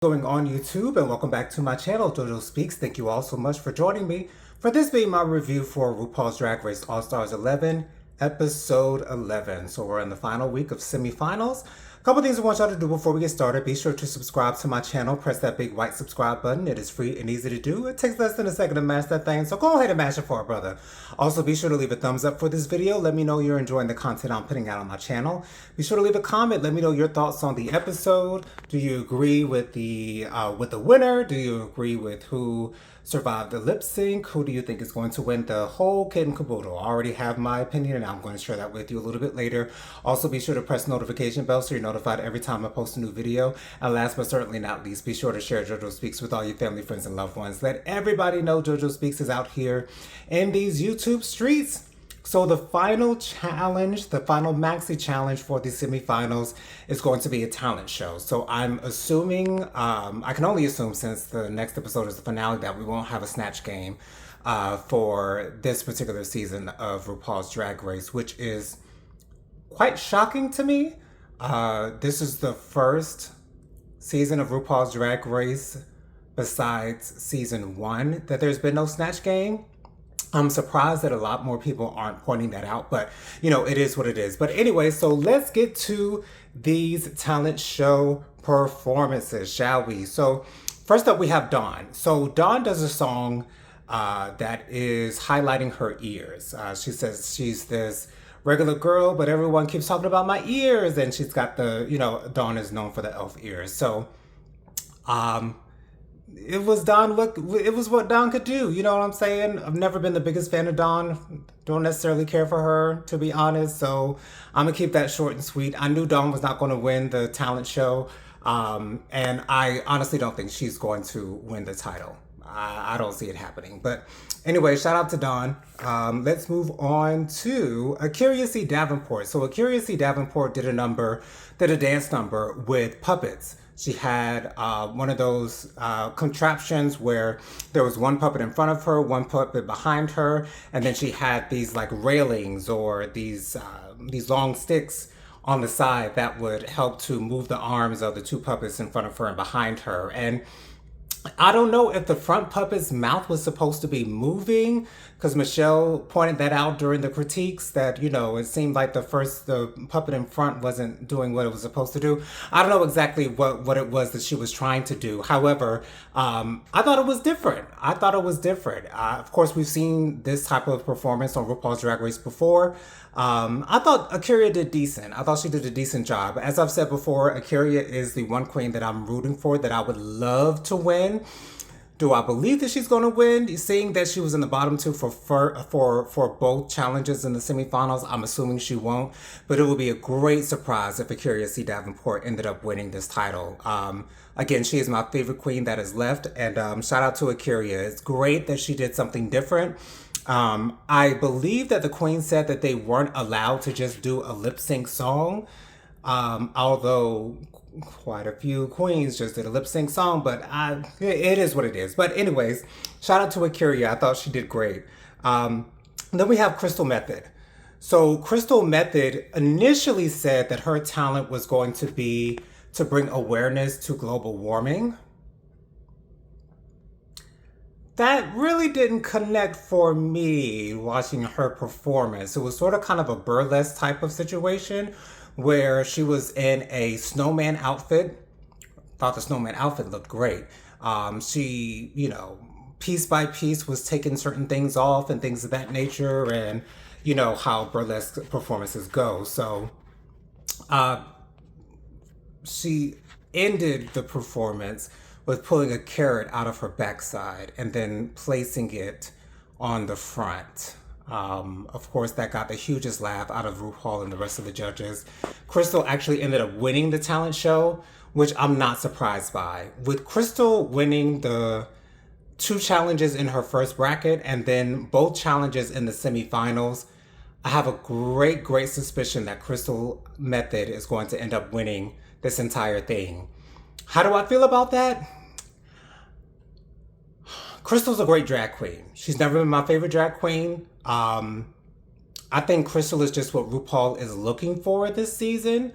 Going on YouTube, and welcome back to my channel, JoJo Speaks. Thank you all so much for joining me for this being my review for RuPaul's Drag Race All Stars 11, episode 11. So we're in the final week of semifinals. A couple things I want y'all to do before we get started. Be sure to subscribe to my channel. Press that big white subscribe button. It is free and easy to do. It takes less than a second to mash that thing, so go ahead and mash it for a brother. Also, be sure to leave a thumbs up for this video. Let me know you're enjoying the content I'm putting out on my channel. Be sure to leave a comment. Let me know your thoughts on the episode. Do you agree with the winner? Do you agree with who survived the lip sync? Who do you think is going to win the whole kit and caboodle? I already have my opinion, and I'm going to share that with you a little bit later. Also, be sure to press the notification bell so you're notified every time I post a new video. And last but certainly not least, be sure to share JoJo Speaks with all your family, friends, and loved ones. Let everybody know JoJo Speaks is out here in these YouTube streets. So the final challenge, the final maxi challenge for the semifinals is going to be a talent show. So I'm assuming, I can only assume since the next episode is the finale, that we won't have a snatch game for this particular season of RuPaul's Drag Race, which is quite shocking to me. This is the first season of RuPaul's Drag Race besides season 1 that there's been no snatch game. I'm surprised that a lot more people aren't pointing that out, but you know, it is what it is. But anyway, so let's get to these talent show performances, shall we? So first up, we have Dawn. So Dawn does a song that is highlighting her ears. She says she's this regular girl, but everyone keeps talking about my ears, and she's got the, you know, Dawn is known for the elf ears. So, it was what Dawn could do. You know what I'm saying? I've never been the biggest fan of Dawn. Don't necessarily care for her, to be honest. So I'm gonna keep that short and sweet. I knew Dawn was not going to win the talent show, and I honestly don't think she's going to win the title. I don't see it happening. But anyway, shout out to Dawn. Let's move on to Akira C. Davenport. So Akira C. Davenport did a dance number with puppets. She had one of those contraptions where there was one puppet in front of her, one puppet behind her, and then she had these like railings or these long sticks on the side that would help to move the arms of the two puppets in front of her and behind her. And I don't know if the front puppet's mouth was supposed to be moving, because Michelle pointed that out during the critiques that, you know, it seemed like the puppet in front wasn't doing what it was supposed to do. I don't know exactly what it was that she was trying to do. However, I thought it was different. Of course, we've seen this type of performance on RuPaul's Drag Race before. I thought Akira did decent. I thought she did a decent job. As I've said before, Akira is the one queen that I'm rooting for, that I would love to win. Do I believe that she's going to win? Seeing that she was in the bottom 2 for both challenges in the semifinals, I'm assuming she won't. But it would be a great surprise if Akira C. Davenport ended up winning this title. Again, she is my favorite queen that is left, and shout out to Akira. It's great that she did something different. I believe that the queen said that they weren't allowed to just do a lip sync song, although quite a few queens just did a lip sync song, but it is what it is. But anyways, shout out to Akira. I thought she did great. Then we have Crystal Method. So Crystal Method initially said that her talent was going to be to bring awareness to global warming. That really didn't connect for me watching her performance. It was sort of kind of a burlesque type of situation where she was in a snowman outfit. Thought the snowman outfit looked great. She, you know, piece by piece was taking certain things off and things of that nature, and you know how burlesque performances go. So she ended the performance with pulling a carrot out of her backside and then placing it on the front. Of course, that got the hugest laugh out of RuPaul and the rest of the judges. Crystal actually ended up winning the talent show, which I'm not surprised by. With Crystal winning the 2 challenges in her first bracket and then both challenges in the semifinals, I have a great suspicion that Crystal Method is going to end up winning this entire thing. How do I feel about that? Crystal's a great drag queen. She's never been my favorite drag queen. I think Crystal is just what RuPaul is looking for this season.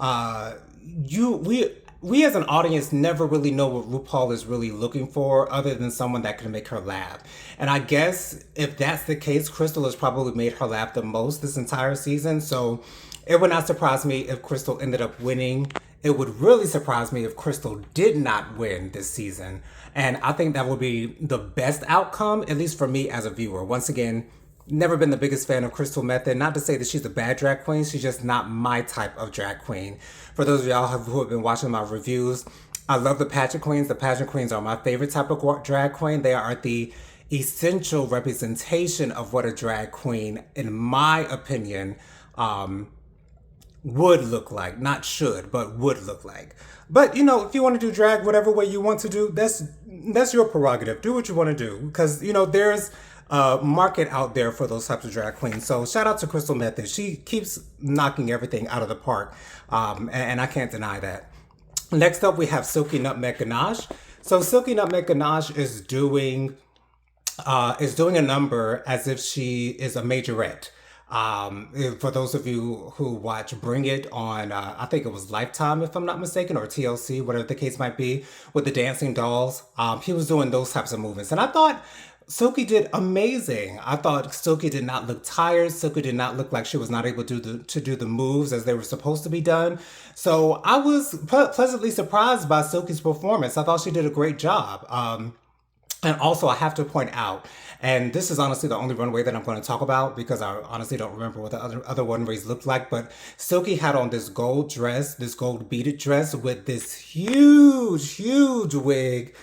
We we as an audience never really know what RuPaul is really looking for other than someone that can make her laugh. And I guess if that's the case, Crystal has probably made her laugh the most this entire season. So it would not surprise me if Crystal ended up winning. It would really surprise me if Crystal did not win this season. And I think that would be the best outcome, at least for me as a viewer. Once again, never been the biggest fan of Crystal Method. Not to say that she's a bad drag queen, she's just not my type of drag queen. For those of y'all who have been watching my reviews, I love the pageant queens. The pageant queens are my favorite type of drag queen. They are the essential representation of what a drag queen, in my opinion, would look like. Not should, but would look like. But you know, if you want to do drag whatever way you want to do, that's your prerogative. Do what you want to do, because you know there's a market out there for those types of drag queens. So shout out to Crystal Method. She keeps knocking everything out of the park, and I can't deny that. Next up, we have Silky Nutmeg Ganache. So Silky Nutmeg Ganache is doing a number as if she is a majorette. For those of you who watch Bring It on, I think it was Lifetime, if I'm not mistaken, or TLC, whatever the case might be, with the dancing dolls, he was doing those types of movements. And I thought Silky did amazing. I thought Silky did not look tired. Silky did not look like she was not able to do the moves as they were supposed to be done. So I was pleasantly surprised by Silky's performance. I thought she did a great job. And also, I have to point out, and this is honestly the only runway that I'm going to talk about because I honestly don't remember what the other runways looked like, but Silky had on this gold dress, this gold beaded dress with this huge wig.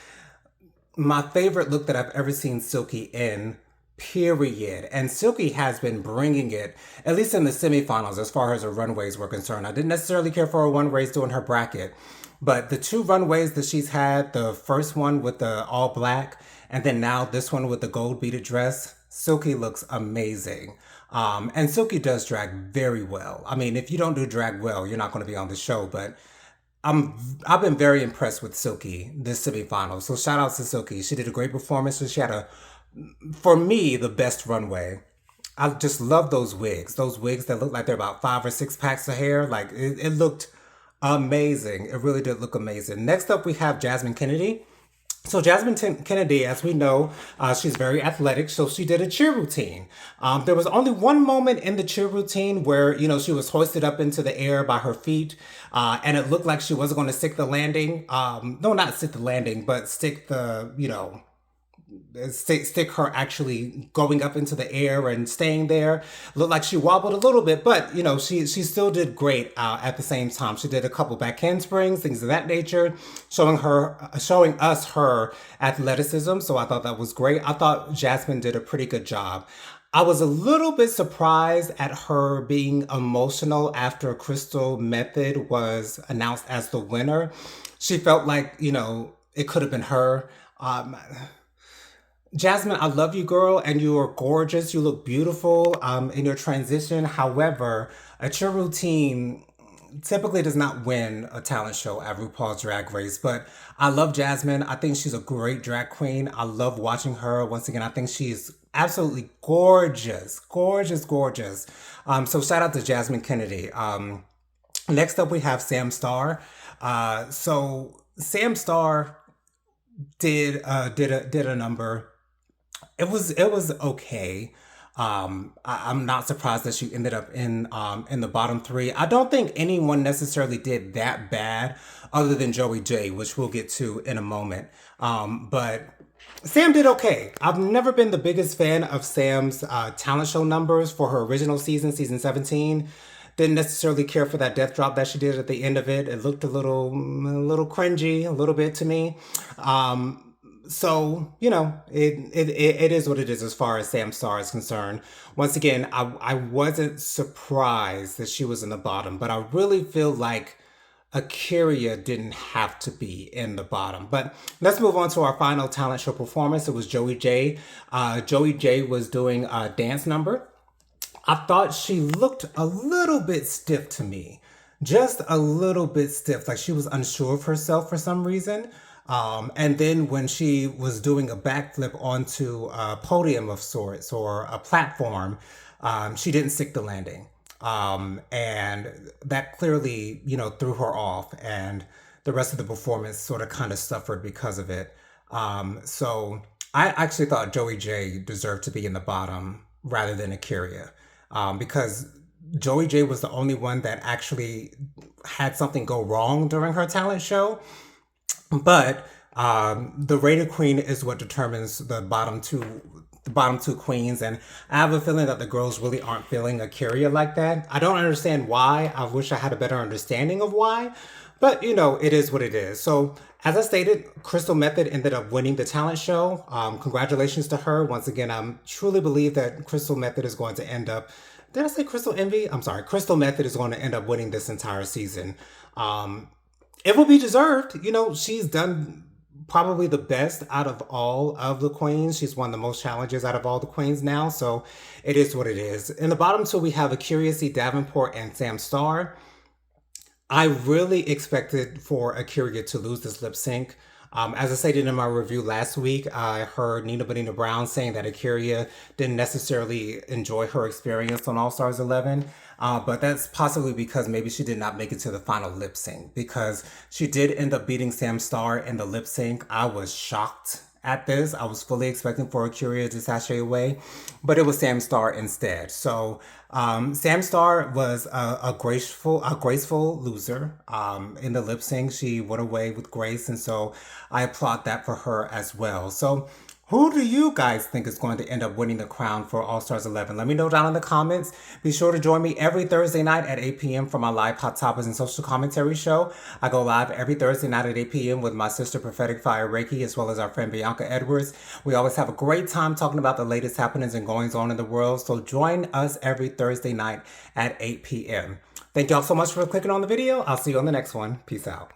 My favorite look that I've ever seen Silky in, period. And Silky has been bringing it, at least in the semifinals, as far as her runways were concerned. I didn't necessarily care for her one race doing her bracket, but the two runways that she's had, the first one with the all black, and then now this one with the gold beaded dress, Silky looks amazing. And Silky does drag very well. I mean, if you don't do drag well, you're not going to be on the show, but I've been very impressed with Silky this semifinal. So shout out to Silky. She did a great performance. She had for me, the best runway. I just love those wigs. Those wigs that look like they're about 5 or 6 packs of hair. Like it looked amazing. It really did look amazing. Next up, we have Jasmine Kennedy. So Jasmine Kennedy, as we know, she's very athletic, so she did a cheer routine. There was only one moment in the cheer routine where, you know, she was hoisted up into the air by her feet, and it looked like she wasn't going to stick the landing. No, not stick the landing, but stick the, you know, stick her actually going up into the air and staying there. Looked like she wobbled a little bit, but you know she still did great at the same time. She did a couple back handsprings, things of that nature, showing us her athleticism. So I thought that was great. I thought Jasmine did a pretty good job. I was a little bit surprised at her being emotional after Crystal Method was announced as the winner. She felt like, you know, it could have been her. Jasmine, I love you, girl, and you are gorgeous. You look beautiful in your transition. However, a cheer routine typically does not win a talent show at RuPaul's Drag Race, but I love Jasmine. I think she's a great drag queen. I love watching her. Once again, I think she's absolutely gorgeous, gorgeous. So shout out to Jasmine Kennedy. Next up, we have Sam Starr. So Sam Starr did a number. It was okay. I'm not surprised that she ended up in the bottom 3. I don't think anyone necessarily did that bad, other than Joey J, which we'll get to in a moment. But Sam did okay. I've never been the biggest fan of Sam's talent show numbers for her original season 17. Didn't necessarily care for that death drop that she did at the end of it. It looked a little cringy, a little bit to me. So, you know, it is what it is as far as Sam Starr is concerned. Once again, I wasn't surprised that she was in the bottom, but I really feel like Akira didn't have to be in the bottom. But let's move on to our final talent show performance. It was Joey J. Joey J was doing a dance number. I thought she looked a little bit stiff to me. Just a little bit stiff, like she was unsure of herself for some reason. And then when she was doing a backflip onto a podium of sorts or a platform, she didn't stick the landing. And that clearly, you know, threw her off. And the rest of the performance sort of kind of suffered because of it. So I actually thought Joey J deserved to be in the bottom rather than Akira, because Joey J was the only one that actually had something go wrong during her talent show. But the rated queen is what determines the bottom two queens, and I have a feeling that the girls really aren't feeling Akira like that. I don't understand why. I wish I had a better understanding of why, but you know, it is what it is. So, as I stated, Crystal Method ended up winning the talent show. Congratulations to her. Once again, I truly believe that Crystal Method is going to end up. Did I say Crystal Envy? I'm sorry. Crystal Method is going to end up winning this entire season. It will be deserved. You know, she's done probably the best out of all of the queens. She's won the most challenges out of all the queens now, so it is what it is. In the bottom two, we have Akira C. Davenport and Sam Starr. I really expected for Akira to lose this lip sync. As I stated in my review last week, I heard Nina Bonina Brown saying that Akira didn't necessarily enjoy her experience on All Stars 11. But that's possibly because maybe she did not make it to the final lip sync, because she did end up beating Sam Starr in the lip sync. I was shocked at this. I was fully expecting for Akira to sashay away, but it was Sam Starr instead. So Sam Starr was a graceful loser in the lip sync. She went away with grace, and so I applaud that for her as well. So who do you guys think is going to end up winning the crown for All Stars 11? Let me know down in the comments. Be sure to join me every Thursday night at 8 p.m. for my live Hot Topics and Social Commentary show. I go live every Thursday night at 8 p.m. with my sister Prophetic Fire Reiki, as well as our friend Bianca Edwards. We always have a great time talking about the latest happenings and goings on in the world. So join us every Thursday night at 8 p.m. Thank y'all so much for clicking on the video. I'll see you on the next one. Peace out.